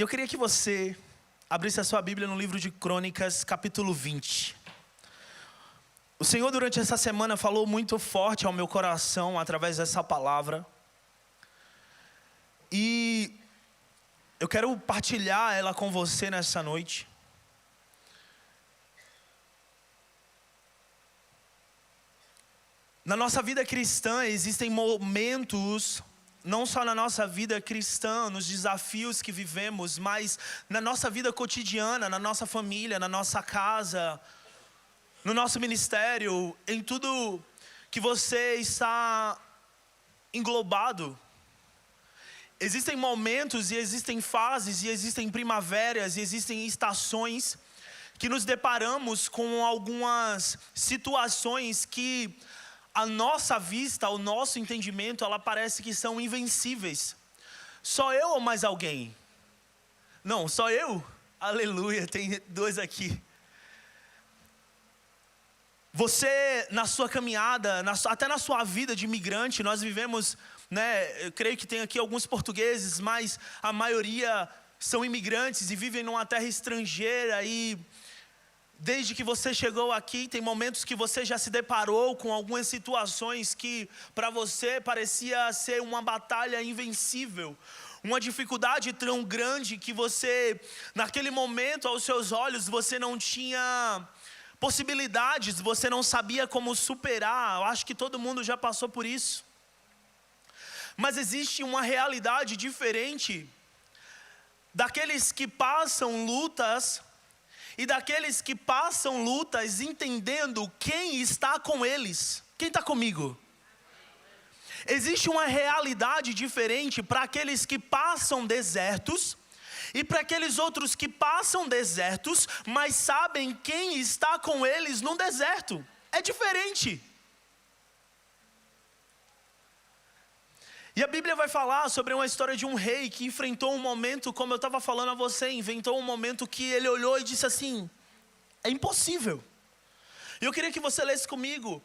E eu queria que você abrisse a sua Bíblia no livro de Crônicas, capítulo 20. O Senhor, durante essa semana, falou muito forte ao meu coração através dessa palavra. E eu quero partilhar ela com você nessa noite. Na nossa vida cristã existem momentos, não só na nossa vida cristã, nos desafios que vivemos, mas na nossa vida cotidiana, na nossa família, na nossa casa, no nosso ministério, em tudo que você está englobado. Existem momentos e existem fases e existem primaveras e existem estações que nos deparamos com algumas situações que a nossa vista, o nosso entendimento, ela parece que são invencíveis. Só eu ou mais alguém? Não, só eu? Aleluia, tem dois aqui. Você, na sua caminhada, até na sua vida de imigrante, nós vivemos, eu creio que tem aqui alguns portugueses, mas a maioria são imigrantes e vivem numa terra estrangeira. E desde que você chegou aqui, tem momentos que você já se deparou com algumas situações que para você parecia ser uma batalha invencível. Uma dificuldade tão grande que você, naquele momento, aos seus olhos, você não tinha possibilidades, você não sabia como superar. Eu acho que todo mundo já passou por isso. Mas existe uma realidade diferente daqueles que passam lutas e daqueles que passam lutas entendendo quem está com eles. Quem está comigo? Existe uma realidade diferente para aqueles que passam desertos e para aqueles outros que passam desertos, mas sabem quem está com eles no deserto. É diferente. E a Bíblia vai falar sobre uma história de um rei que enfrentou um momento, como eu estava falando a você, inventou um momento que ele olhou e disse assim: é impossível. E eu queria que você lesse comigo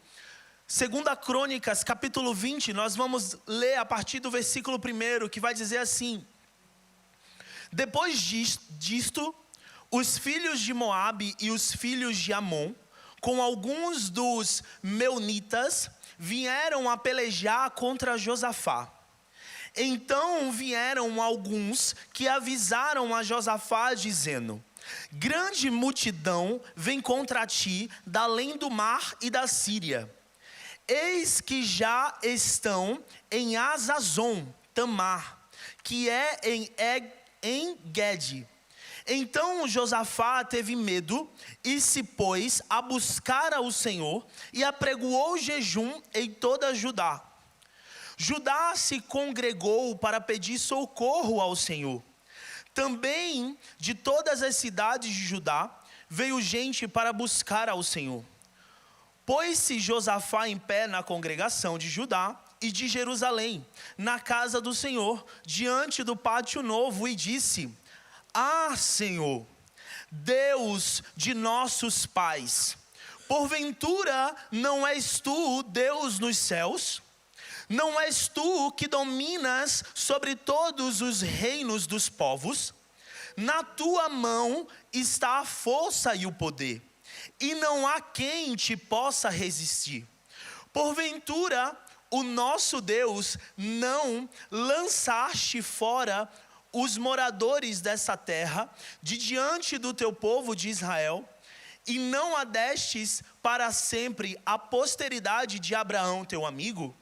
2 Crônicas, capítulo 20, nós vamos ler a partir do versículo 1, que vai dizer assim: depois disto, os filhos de Moabe e os filhos de Amon, com alguns dos meunitas, vieram a pelejar contra Josafá. Então vieram alguns que avisaram a Josafá, dizendo: grande multidão vem contra ti da além do mar e da Síria. Eis que já estão em Azazon Tamar, que é em Gede. Então Josafá teve medo e se pôs a buscar ao Senhor e apregoou jejum em toda Judá. Judá se congregou para pedir socorro ao Senhor. Também de todas as cidades de Judá veio gente para buscar ao Senhor. Pôs-se Josafá em pé na congregação de Judá e de Jerusalém, na casa do Senhor, diante do pátio novo, e disse: ah, Senhor, Deus de nossos pais, porventura não és tu Deus nos céus? Não és tu que dominas sobre todos os reinos dos povos? Na tua mão está a força e o poder, e não há quem te possa resistir. Porventura, o nosso Deus, não lançaste fora os moradores dessa terra de diante do teu povo de Israel, e não a destes para sempre a posteridade de Abraão teu amigo?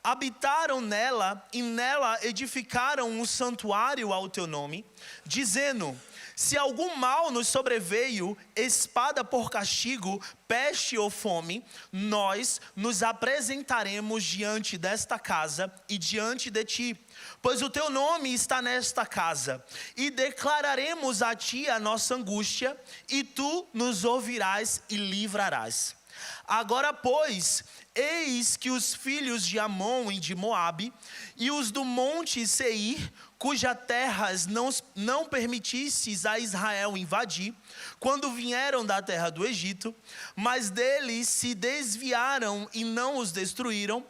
Habitaram nela e nela edificaram um santuário ao teu nome, dizendo: se algum mal nos sobreveio, espada por castigo, peste ou fome, nós nos apresentaremos diante desta casa e diante de ti, pois o teu nome está nesta casa, e declararemos a ti a nossa angústia, e tu nos ouvirás e livrarás. Agora, pois, eis que os filhos de Amon e de Moabe, e os do monte Seir, cuja terras não permitistes a Israel invadir, quando vieram da terra do Egito, mas deles se desviaram e não os destruíram,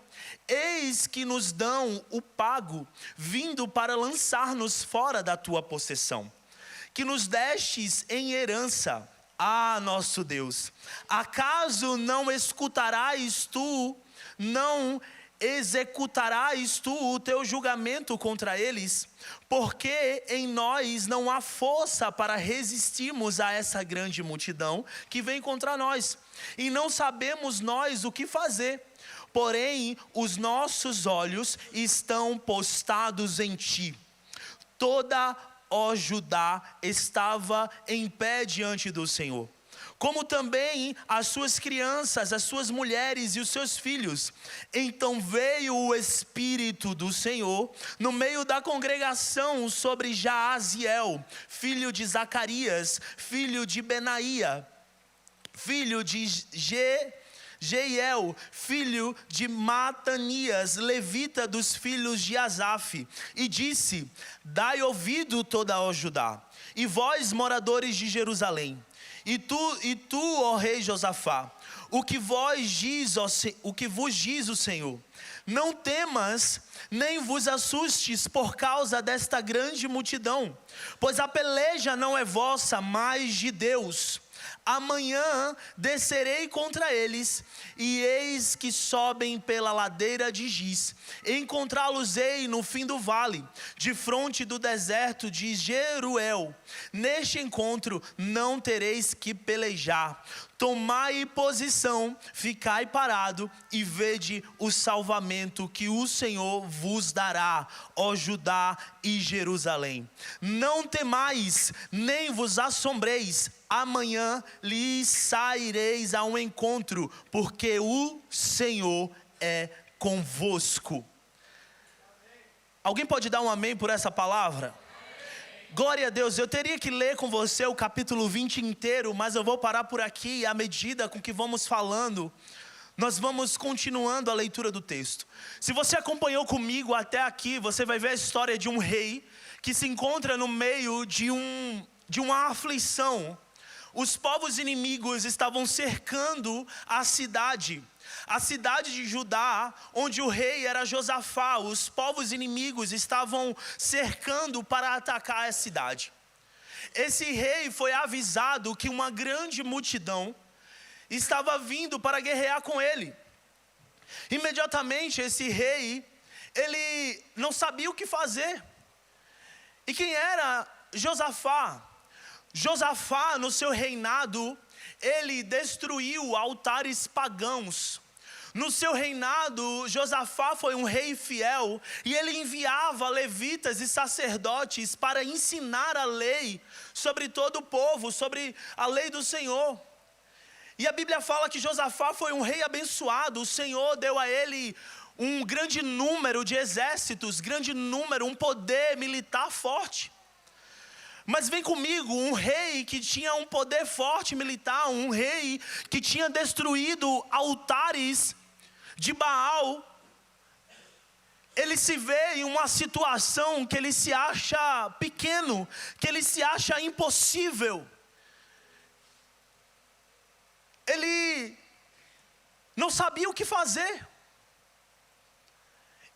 eis que nos dão o pago, vindo para lançar-nos fora da tua possessão. que nos destes em herança. Ah, nosso Deus, acaso não executarás tu o teu julgamento contra eles? Porque em nós não há força para resistirmos a essa grande multidão que vem contra nós, e não sabemos nós o que fazer. Porém, os nossos olhos estão postados em ti. Toda, ó Judá, estava em pé diante do Senhor, como também as suas crianças, as suas mulheres e os seus filhos. Então veio o Espírito do Senhor no meio da congregação sobre Jaaziel, filho de Zacarias, filho de Benaia, filho de Jeiel, filho de Matanias, levita dos filhos de Asaf, e disse: dai ouvido toda ó Judá, e vós moradores de Jerusalém, e tu, ó rei Josafá, o que vos diz o Senhor: não temas, nem vos assustes por causa desta grande multidão, pois a peleja não é vossa, mas de Deus. Amanhã descerei contra eles, e eis que sobem pela ladeira de Giz. Encontrá-los-ei no fim do vale, de fronte do deserto de Jeruel. Neste encontro não tereis que pelejar. Tomai posição, ficai parado, e vede o salvamento que o Senhor vos dará, ó Judá e Jerusalém. Não temais, nem vos assombreis. Amanhã lhes saireis ao encontro, porque o Senhor é convosco. Alguém pode dar um amém por essa palavra? Glória a Deus. Eu teria que ler com você o capítulo 20 inteiro, mas eu vou parar por aqui, e à medida com que vamos falando, nós vamos continuando a leitura do texto. Se você acompanhou comigo até aqui, você vai ver a história de um rei que se encontra no meio de uma aflição. Os povos inimigos estavam cercando a cidade de Judá, onde o rei era Josafá. Os povos inimigos estavam cercando para atacar a cidade. Esse rei foi avisado que uma grande multidão estava vindo para guerrear com ele. Imediatamente esse rei, ele não sabia o que fazer. E quem era Josafá? Josafá, no seu reinado, ele destruiu altares pagãos. No seu reinado, Josafá foi um rei fiel, e ele enviava levitas e sacerdotes para ensinar a lei sobre todo o povo, sobre a lei do Senhor. E a Bíblia fala que Josafá foi um rei abençoado. O Senhor deu a ele um grande número de exércitos, um poder militar forte. Mas vem comigo, um rei que tinha um poder forte militar, um rei que tinha destruído altares de Baal, ele se vê em uma situação que ele se acha pequeno, que ele se acha impossível. Ele não sabia o que fazer.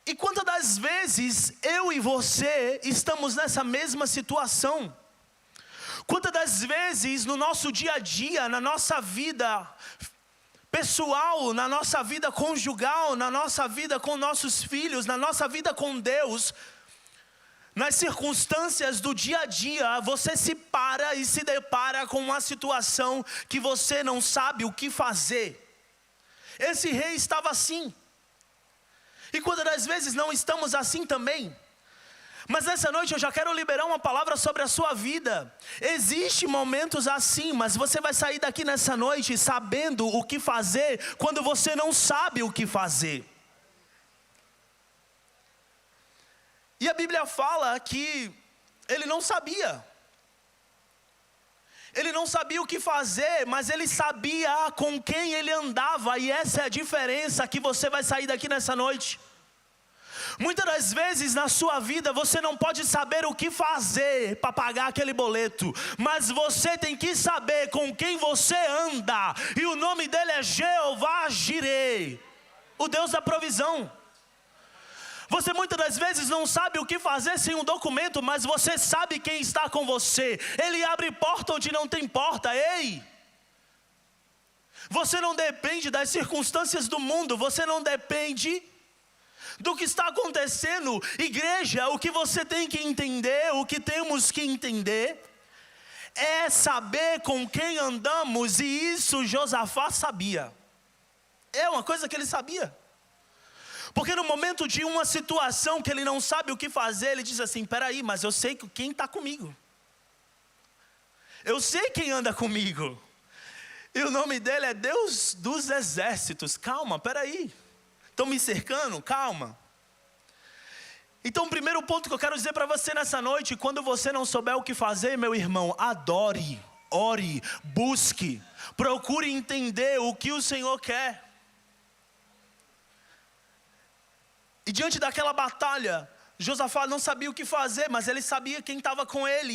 E quantas das vezes eu e você estamos nessa mesma situação? Quantas das vezes no nosso dia a dia, na nossa vida pessoal, na nossa vida conjugal, na nossa vida com nossos filhos, na nossa vida com Deus, nas circunstâncias do dia a dia, você se para e se depara com uma situação que você não sabe o que fazer. Esse rei estava assim. E quantas das vezes não estamos assim também? Mas nessa noite eu já quero liberar uma palavra sobre a sua vida. Existem momentos assim, mas você vai sair daqui nessa noite sabendo o que fazer quando você não sabe o que fazer. E a Bíblia fala que ele não sabia. Ele não sabia o que fazer, mas ele sabia com quem ele andava. E essa é a diferença que você vai sair daqui nessa noite. Muitas das vezes na sua vida você não pode saber o que fazer para pagar aquele boleto, mas você tem que saber com quem você anda. E o nome dele é Jeová Jireh, o Deus da provisão. Você muitas das vezes não sabe o que fazer sem um documento, mas você sabe quem está com você. Ele abre porta onde não tem porta. Ei! Você não depende das circunstâncias do mundo, você não depende do que está acontecendo. Igreja, o que você tem que entender, o que temos que entender, é saber com quem andamos, e isso Josafá sabia. É uma coisa que ele sabia. Porque no momento de uma situação que ele não sabe o que fazer, ele diz assim: peraí, mas eu sei quem está comigo. Eu sei quem anda comigo. E o nome dele é Deus dos Exércitos. Calma, peraí. Estão me cercando? Calma. Então o primeiro ponto que eu quero dizer para você nessa noite: quando você não souber o que fazer, meu irmão, adore, ore, busque, procure entender o que o Senhor quer. E diante daquela batalha, Josafá não sabia o que fazer, mas ele sabia quem estava com ele.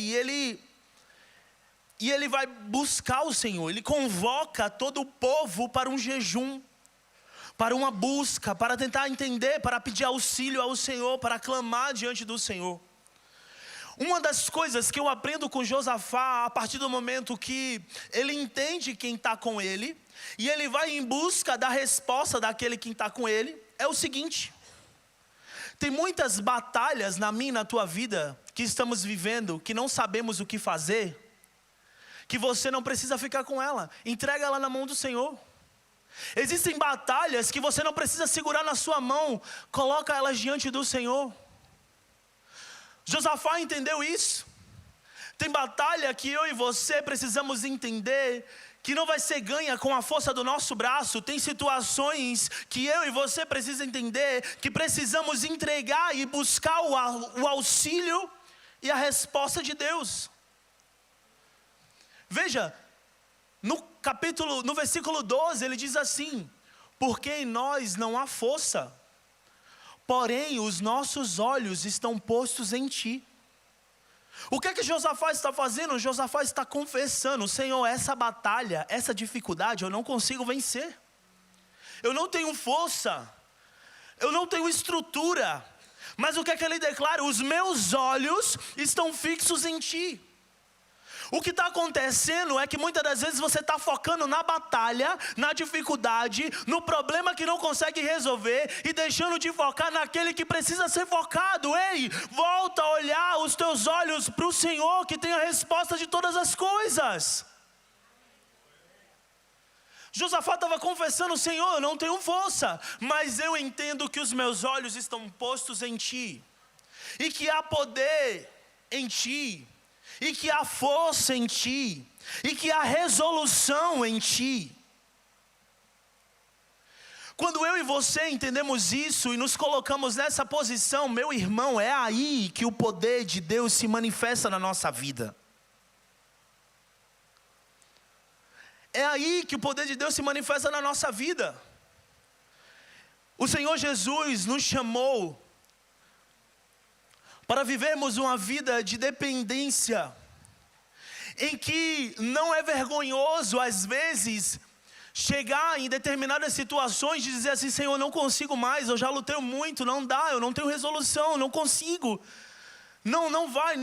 E ele vai buscar o Senhor. Ele convoca todo o povo para um jejum, para uma busca, para tentar entender, para pedir auxílio ao Senhor, para clamar diante do Senhor. Uma das coisas que eu aprendo com Josafá, a partir do momento que ele entende quem está com ele, e ele vai em busca da resposta daquele que está com ele, é o seguinte: tem muitas batalhas na minha e na tua vida que estamos vivendo, que não sabemos o que fazer, que você não precisa ficar com ela, entrega ela na mão do Senhor. Existem batalhas que você não precisa segurar na sua mão, coloca elas diante do Senhor. Josafá entendeu isso. Tem batalha que eu e você precisamos entender que não vai ser ganha com a força do nosso braço. Tem situações que eu e você precisamos entender que precisamos entregar e buscar o auxílio e a resposta de Deus. Veja, no versículo 12 ele diz assim: porque em nós não há força, porém os nossos olhos estão postos em ti. O que é que Josafá está fazendo? Josafá está confessando: Senhor, essa batalha, essa dificuldade eu não consigo vencer. Eu não tenho força, eu não tenho estrutura. Mas o que é que ele declara? Os meus olhos estão fixos em ti. O que está acontecendo é que muitas das vezes você está focando na batalha, na dificuldade, no problema que não consegue resolver, e deixando de focar naquele que precisa ser focado. Ei, volta a olhar os teus olhos para o Senhor, que tem a resposta de todas as coisas. Josafá estava confessando: Senhor, eu não tenho força, mas eu entendo que os meus olhos estão postos em ti, e que há poder em ti, e que há força em ti, e que há resolução em ti. Quando eu e você entendemos isso e nos colocamos nessa posição, meu irmão, é aí que o poder de Deus se manifesta na nossa vida. É aí que o poder de Deus se manifesta na nossa vida. O Senhor Jesus nos chamou para vivermos uma vida de dependência, em que não é vergonhoso às vezes chegar em determinadas situações e dizer assim: Senhor, eu não consigo mais, eu já lutei muito, não dá, eu não tenho resolução, eu não consigo, não vai.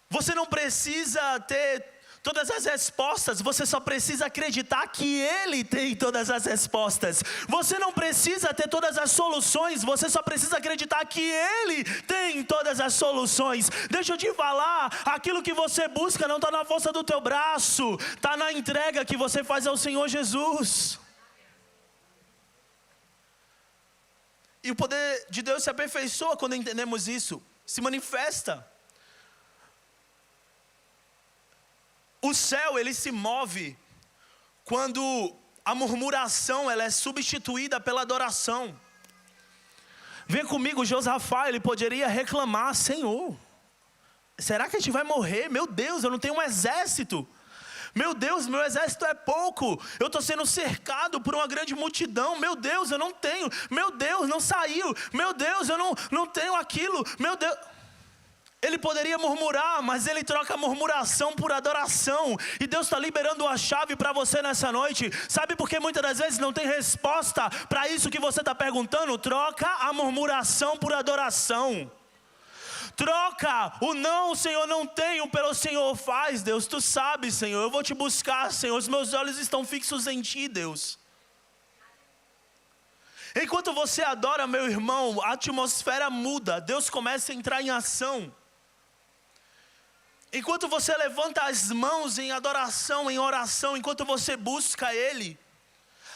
Você não precisa ter todas as respostas, você só precisa acreditar que Ele tem todas as respostas. Você não precisa ter todas as soluções, você só precisa acreditar que Ele tem todas as soluções. Deixa eu te falar, aquilo que você busca não está na força do teu braço, está na entrega que você faz ao Senhor Jesus. E o poder de Deus se aperfeiçoa quando entendemos isso, se manifesta. O céu, ele se move quando a murmuração ela é substituída pela adoração. Vem comigo, Josafá, ele poderia reclamar: Senhor, será que a gente vai morrer? Meu Deus, eu não tenho um exército. Meu Deus, meu exército é pouco. Eu estou sendo cercado por uma grande multidão. Meu Deus, eu não tenho. Meu Deus, não saiu. Meu Deus, eu não tenho aquilo. Meu Deus. Ele poderia murmurar, mas ele troca a murmuração por adoração. E Deus está liberando a chave para você nessa noite. Sabe por que muitas das vezes não tem resposta para isso que você está perguntando? Troca a murmuração por adoração. Troca o não, Senhor, não tenho, pelo Senhor faz, Deus. Tu sabes, Senhor, eu vou te buscar, Senhor. Os meus olhos estão fixos em Ti, Deus. Enquanto você adora, meu irmão, a atmosfera muda. Deus começa a entrar em ação. Enquanto você levanta as mãos em adoração, em oração, enquanto você busca Ele,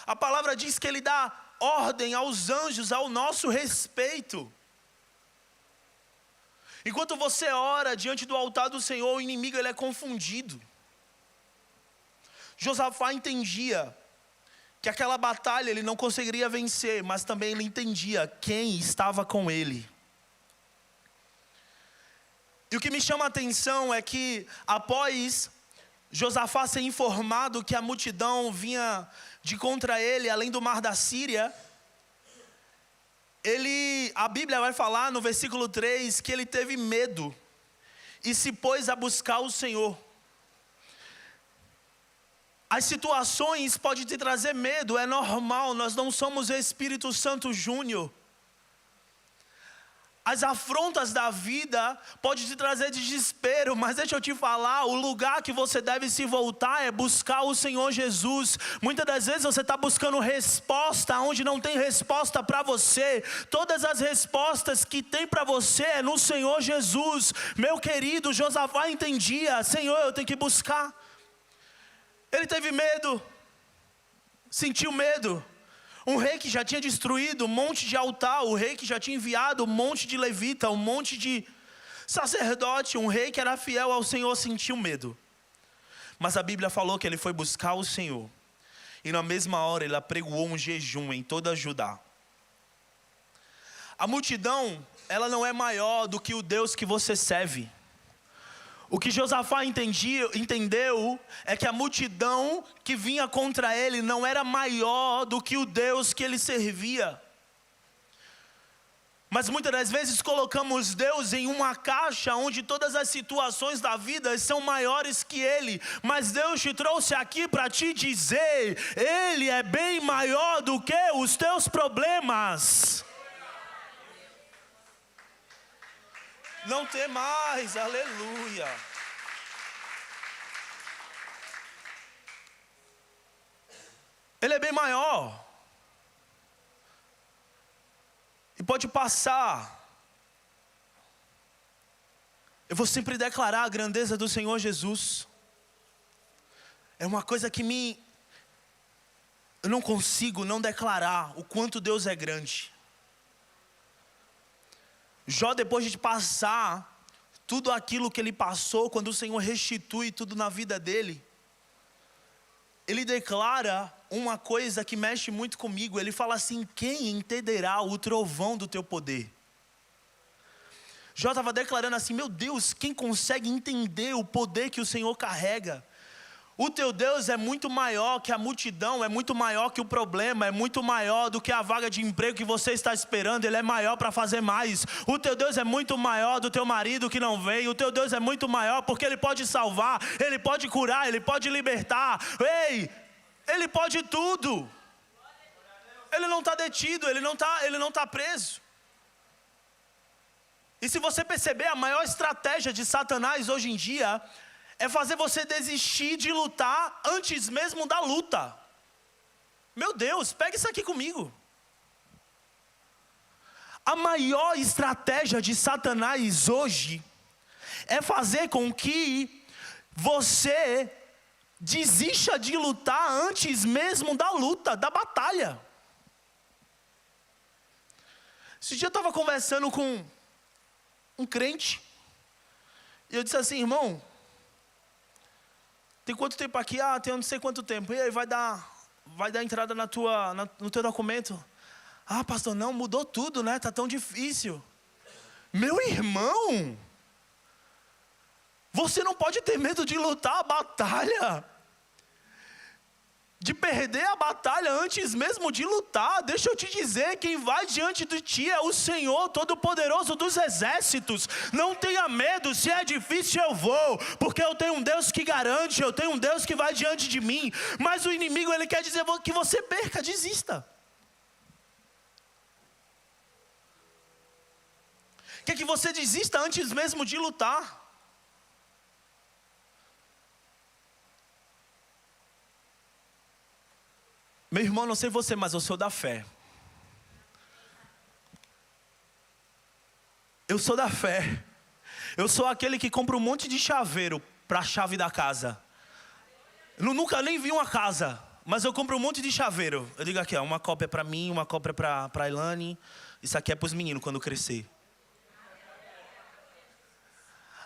a palavra diz que Ele dá ordem aos anjos ao nosso respeito. Enquanto você ora diante do altar do Senhor, o inimigo ele é confundido. Josafá entendia que aquela batalha ele não conseguiria vencer, mas também ele entendia quem estava com ele. E o que me chama a atenção é que após Josafá ser informado que a multidão vinha de contra ele, além do mar da Síria, a Bíblia vai falar no versículo 3 que ele teve medo e se pôs a buscar o Senhor. As situações podem te trazer medo, é normal, nós não somos Espírito Santo Júnior. As afrontas da vida podem te trazer desespero, mas deixa eu te falar, o lugar que você deve se voltar é buscar o Senhor Jesus. Muitas das vezes você está buscando resposta onde não tem resposta para você. Todas as respostas que tem para você é no Senhor Jesus. Meu querido, Josafá entendia, Senhor, eu tenho que buscar. Ele teve medo, sentiu medo. Um rei que já tinha destruído um monte de altar, o rei que já tinha enviado um monte de levita, um monte de sacerdote, um rei que era fiel ao Senhor sentiu medo. Mas a Bíblia falou que ele foi buscar o Senhor. E na mesma hora ele apregoou um jejum em toda Judá. A multidão, ela não é maior do que o Deus que você serve. O que Josafá entendeu é que a multidão que vinha contra ele não era maior do que o Deus que ele servia. Mas muitas das vezes colocamos Deus em uma caixa onde todas as situações da vida são maiores que Ele. Mas Deus te trouxe aqui para te dizer, Ele é bem maior do que os teus problemas. Não tem mais, aleluia. Ele é bem maior. E pode passar. Eu vou sempre declarar a grandeza do Senhor Jesus. É uma coisa que eu não consigo não declarar o quanto Deus é grande. Jó, depois de passar tudo aquilo que ele passou, quando o Senhor restitui tudo na vida dele, ele declara uma coisa que mexe muito comigo. Ele fala assim: quem entenderá o trovão do teu poder? Jó estava declarando assim: meu Deus, quem consegue entender o poder que o Senhor carrega? O teu Deus é muito maior que a multidão, é muito maior que o problema, é muito maior do que a vaga de emprego que você está esperando. Ele é maior para fazer mais. O teu Deus é muito maior do teu marido que não veio. O teu Deus é muito maior porque Ele pode salvar, Ele pode curar, Ele pode libertar. Ei, Ele pode tudo. Ele não está detido, Ele não tá preso. E se você perceber, a maior estratégia de Satanás hoje em dia é fazer você desistir de lutar antes mesmo da luta. Meu Deus, pega isso aqui comigo. A maior estratégia de Satanás hoje é fazer com que você desista de lutar antes mesmo da luta, da batalha. Esse dia eu estava conversando com um crente, e eu disse assim: irmão, tem quanto tempo aqui? Tem não sei quanto tempo. E aí, vai dar entrada no teu documento? Pastor, não, mudou tudo, né? Tá tão difícil. Meu irmão, você não pode ter medo de lutar a batalha. de perder a batalha antes mesmo de lutar. Deixa eu te dizer, quem vai diante de ti é o Senhor Todo-Poderoso dos exércitos. Não tenha medo, se é difícil eu vou, porque eu tenho um Deus que garante, eu tenho um Deus que vai diante de mim. Mas o inimigo, ele quer dizer que você perca, desista. Quer que você desista antes mesmo de lutar. Meu irmão, não sei você, mas eu sou da fé. Eu sou da fé. Eu sou aquele que compra um monte de chaveiro para a chave da casa. Eu nunca nem vi uma casa, mas eu compro um monte de chaveiro. Eu digo aqui, ó, uma cópia para mim, uma cópia para a Ilane. Isso aqui é para os meninos quando crescer.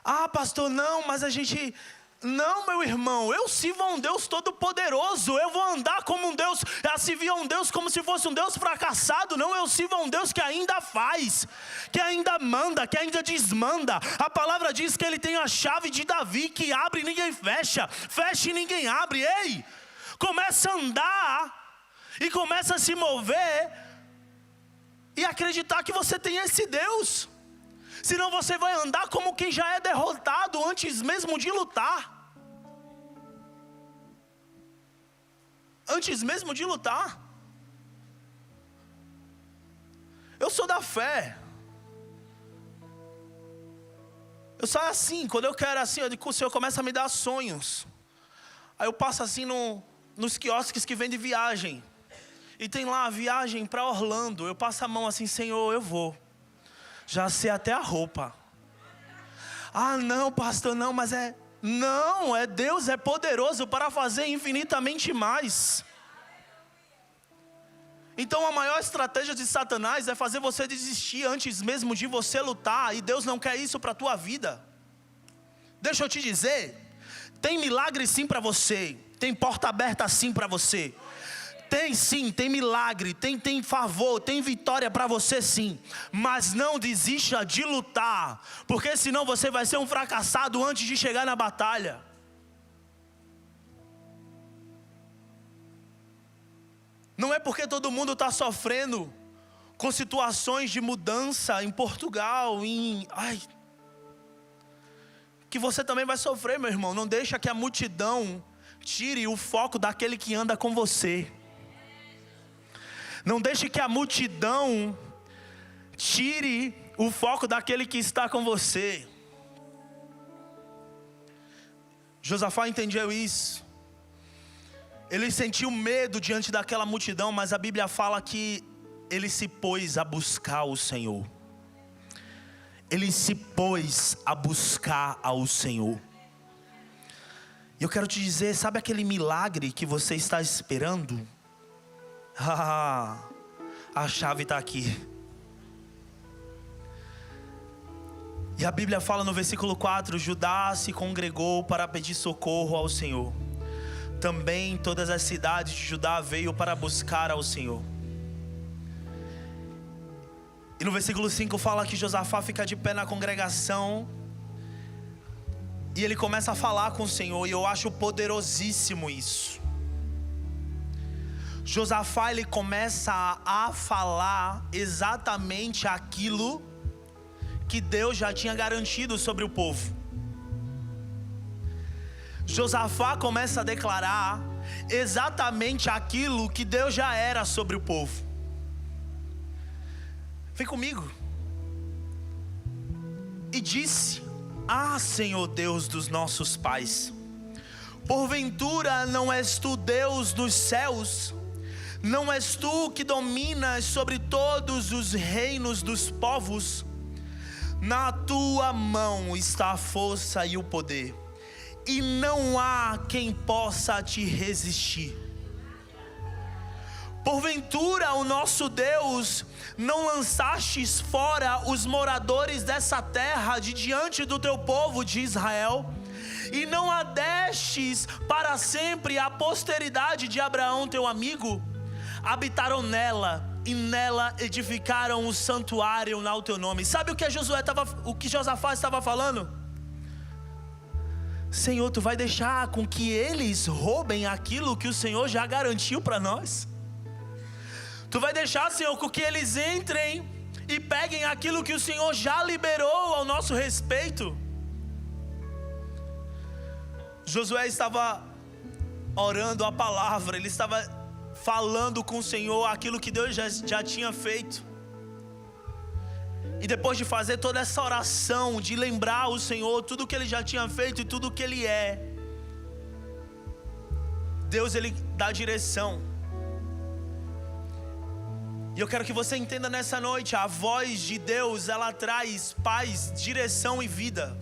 Ah, pastor, não, mas a gente... Não, meu irmão, eu sirvo a um Deus todo-poderoso. Eu vou andar como um Deus, servir a um Deus como se fosse um Deus fracassado. Não, eu sirvo a um Deus que ainda faz, que ainda manda, que ainda desmanda. A palavra diz que ele tem a chave de Davi, que abre e ninguém fecha, fecha e ninguém abre. Ei, começa a andar e começa a se mover e acreditar que você tem esse Deus. Senão você vai andar como quem já é derrotado antes mesmo de lutar. Antes mesmo de lutar. Eu sou da fé. Eu saio assim, quando eu quero assim, eu digo, o Senhor começa a me dar sonhos. Aí eu passo assim nos quiosques que vendem viagem. E tem lá a viagem para Orlando. Eu passo a mão assim, Senhor, eu vou. Já sei até a roupa. Ah, não, pastor, não, mas é... Não, é Deus, é poderoso para fazer infinitamente mais. Então a maior estratégia de Satanás é fazer você desistir antes mesmo de você lutar. E Deus não quer isso para a tua vida. Deixa eu te dizer, tem milagre sim para você. Tem porta aberta sim para você. Tem sim, tem milagre, tem favor, tem vitória para você sim. Mas não desista de lutar, porque senão você vai ser um fracassado antes de chegar na batalha. Não é porque todo mundo está sofrendo com situações de mudança em Portugal, que você também vai sofrer, meu irmão. Não deixa que a multidão tire o foco daquele que anda com você. Não deixe que a multidão tire o foco daquele que está com você. Josafá entendeu isso. Ele sentiu medo diante daquela multidão, mas a Bíblia fala que ele se pôs a buscar o Senhor. Ele se pôs a buscar ao Senhor. E eu quero te dizer, sabe aquele milagre que você está esperando? A chave está aqui. E a Bíblia fala no versículo 4: Judá se congregou para pedir socorro ao Senhor. Também todas as cidades de Judá veio para buscar ao Senhor. E no versículo 5 fala que Josafá fica de pé na congregação e ele começa a falar com o Senhor. E eu acho poderosíssimo isso. Josafá, ele começa a falar exatamente aquilo que Deus já tinha garantido sobre o povo. Josafá começa a declarar exatamente aquilo que Deus já era sobre o povo. Vem comigo. E disse: Ah, Senhor Deus dos nossos pais, porventura não és tu Deus dos céus? Não és tu que dominas sobre todos os reinos dos povos? Na tua mão está a força e o poder, e não há quem possa te resistir. Porventura, o nosso Deus, não lançastes fora os moradores dessa terra de diante do teu povo de Israel? E não a destes para sempre a posteridade de Abraão teu amigo? Habitaram nela, e nela edificaram o santuário ao teu nome. Sabe o que Josafá estava falando? Senhor, Tu vai deixar com que eles roubem aquilo que o Senhor já garantiu para nós? Tu vai deixar, Senhor, com que eles entrem e peguem aquilo que o Senhor já liberou ao nosso respeito? Josué estava orando a palavra, ele estava falando com o Senhor aquilo que Deus já tinha feito. E depois de fazer toda essa oração, de lembrar o Senhor tudo que Ele já tinha feito e tudo que Ele é, Deus, Ele dá direção. E eu quero que você entenda nessa noite, a voz de Deus, ela traz paz, direção e vida.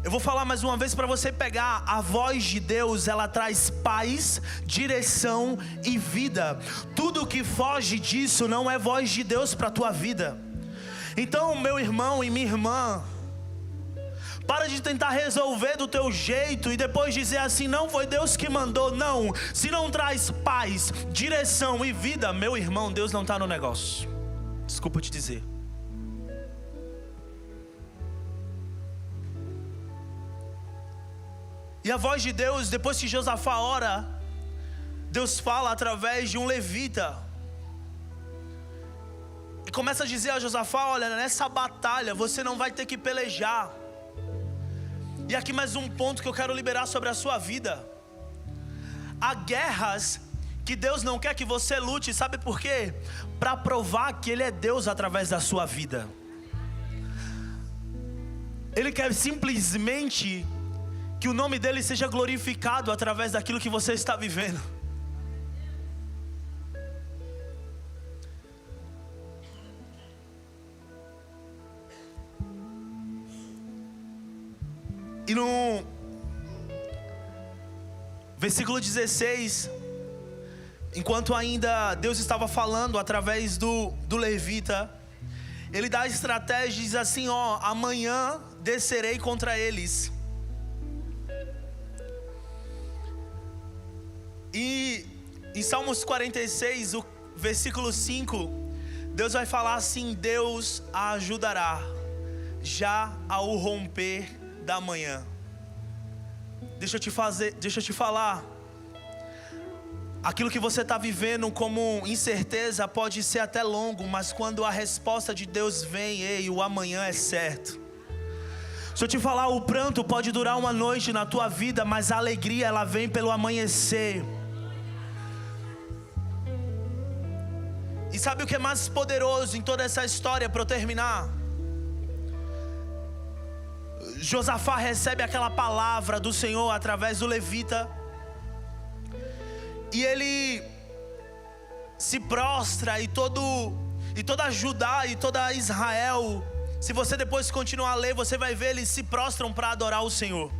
Eu vou falar mais uma vez para você pegar. A voz de Deus, ela traz paz, direção e vida. Tudo que foge disso não é voz de Deus para a tua vida. Então, meu irmão e minha irmã, para de tentar resolver do teu jeito e depois dizer assim, não foi Deus que mandou. Não, se não traz paz, direção e vida, meu irmão, Deus não está no negócio. Desculpa te dizer. E a voz de Deus, depois que Josafá ora, Deus fala através de um levita. E começa a dizer a Josafá, olha, nessa batalha você não vai ter que pelejar. E aqui mais um ponto que eu quero liberar sobre a sua vida. Há guerras que Deus não quer que você lute, sabe por quê? Para provar que Ele é Deus através da sua vida. Ele quer simplesmente que o nome dEle seja glorificado através daquilo que você está vivendo. E no versículo 16, enquanto ainda Deus estava falando através do levita, Ele dá a estratégia e diz assim, ó, amanhã descerei contra eles. E em Salmos 46, o versículo 5, Deus vai falar assim, Deus a ajudará, já ao romper da manhã. Deixa eu te falar, aquilo que você está vivendo como incerteza pode ser até longo, mas quando a resposta de Deus vem, ei, o amanhã é certo. Deixa eu te falar, o pranto pode durar uma noite na tua vida, mas a alegria ela vem pelo amanhecer. E sabe o que é mais poderoso em toda essa história, para eu terminar? Josafá recebe aquela palavra do Senhor através do levita, e ele se prostra, e toda Judá e toda Israel, se você depois continuar a ler, você vai ver, eles se prostram para adorar o Senhor.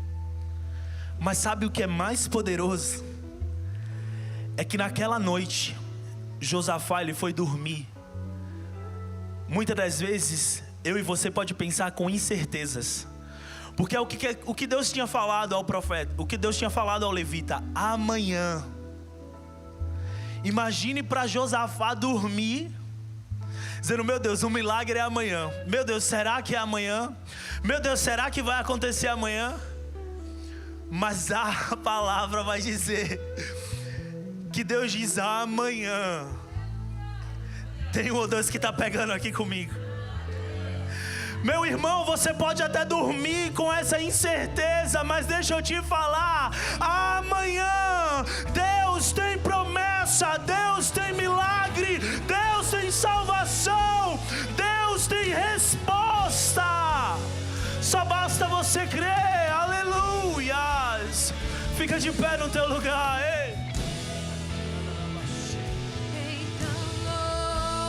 Mas sabe o que é mais poderoso? É que naquela noite Josafá, ele foi dormir. Muitas das vezes eu e você pode pensar com incertezas, porque é o que Deus tinha falado ao profeta, o que Deus tinha falado ao levita, amanhã. Imagine para Josafá dormir, dizendo, meu Deus, o milagre é amanhã. Meu Deus, será que é amanhã? Meu Deus, será que vai acontecer amanhã? Mas a palavra vai dizer que Deus diz amanhã. Tem um ou dois que está pegando aqui comigo. Meu irmão, você pode até dormir com essa incerteza, mas deixa eu te falar, amanhã Deus tem promessa, Deus tem milagre, Deus tem salvação, Deus tem resposta. Só basta você crer, aleluias. Fica de pé no teu lugar, ei. Então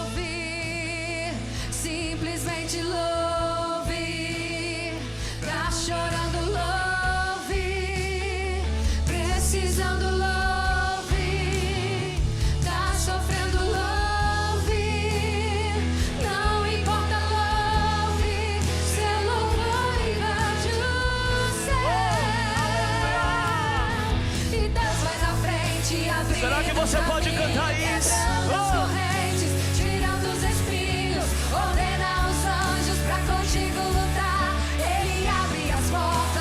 louve, simplesmente louve. Tá chorando, louve. Precisando, louve. Tá sofrendo, louve. Não importa, louve. Seu louvor invade o céu. E Deus vai na frente, abrindo. Será que você pode cantar isso? Correntes, tirando os espinhos, ordena os anjos pra contigo lutar. Ele abre as portas.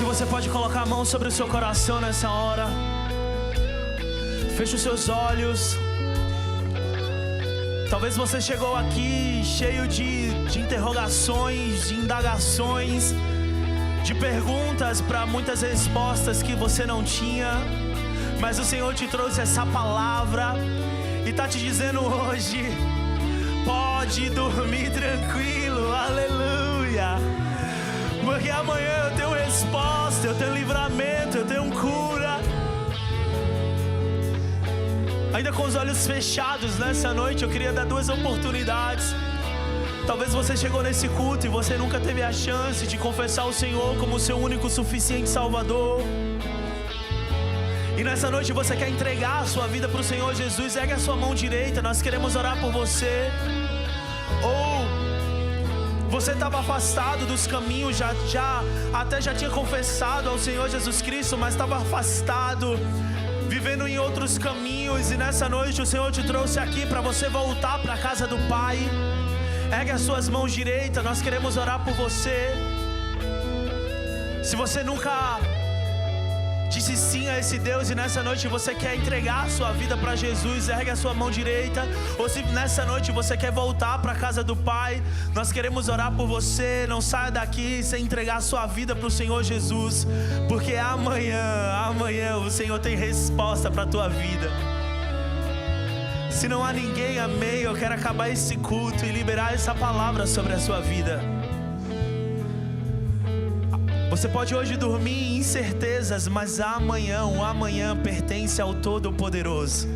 que você pode colocar a mão sobre o seu coração nessa hora? Feche os seus olhos. Talvez você chegou aqui cheio de interrogações, de indagações, de perguntas para muitas respostas que você não tinha. Mas o Senhor te trouxe essa palavra e está te dizendo hoje: pode dormir tranquilo, aleluia. Porque amanhã eu tenho resposta, eu tenho livramento, eu tenho cura. Ainda com os olhos fechados nessa noite, eu queria dar 2 oportunidades. Talvez você chegou nesse culto e você nunca teve a chance de confessar o Senhor como o seu único suficiente Salvador. E nessa noite você quer entregar a sua vida para o Senhor Jesus. Ergue a sua mão direita, nós queremos orar por você. Ou você estava afastado dos caminhos, já tinha confessado ao Senhor Jesus Cristo, mas estava afastado, vivendo em outros caminhos. E nessa noite o Senhor te trouxe aqui para você voltar para a casa do Pai. Ergue as suas mãos direitas, nós queremos orar por você. Se você nunca disse sim a esse Deus e nessa noite você quer entregar a sua vida para Jesus, ergue a sua mão direita. Ou se nessa noite você quer voltar para a casa do Pai, nós queremos orar por você. Não saia daqui sem entregar a sua vida para o Senhor Jesus, porque amanhã o Senhor tem resposta para a tua vida. Se não há ninguém, amém, eu quero acabar esse culto e liberar essa palavra sobre a sua vida. Você pode hoje dormir em incertezas, mas o amanhã pertence ao Todo-Poderoso.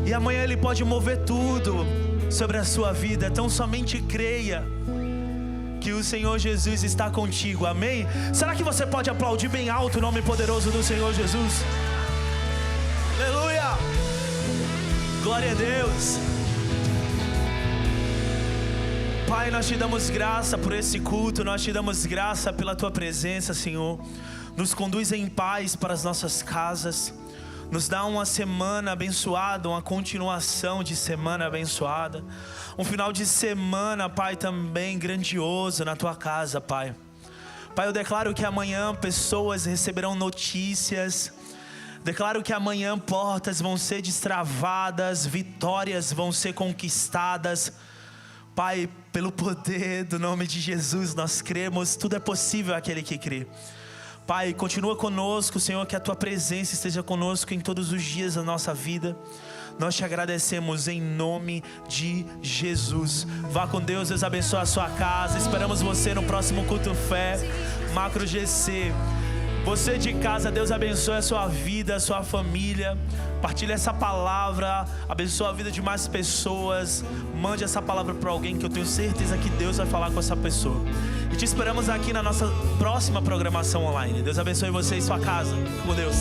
E amanhã Ele pode mover tudo sobre a sua vida. Então somente creia que o Senhor Jesus está contigo, amém? Será que você pode aplaudir bem alto o nome poderoso do Senhor Jesus? Aleluia! Glória a Deus! Pai, nós te damos graça por esse culto, nós te damos graça pela tua presença, Senhor. Nos conduz em paz para as nossas casas, nos dá uma semana abençoada, uma continuação de semana abençoada, um final de semana, Pai, também grandioso na tua casa, Pai. Pai, eu declaro que amanhã pessoas receberão notícias. Declaro que amanhã portas vão ser destravadas, vitórias vão ser conquistadas. Pai, pelo poder do nome de Jesus, nós cremos, tudo é possível àquele que crê. Pai, continua conosco, Senhor, que a Tua presença esteja conosco em todos os dias da nossa vida. Nós te agradecemos em nome de Jesus. Vá com Deus, Deus abençoe a sua casa. Esperamos você no próximo Culto Fé, Macro GC. Você de casa, Deus abençoe a sua vida, a sua família. Partilhe essa palavra, abençoe a vida de mais pessoas. Mande essa palavra para alguém que eu tenho certeza que Deus vai falar com essa pessoa. E te esperamos aqui na nossa próxima programação online. Deus abençoe você e sua casa. Com Deus.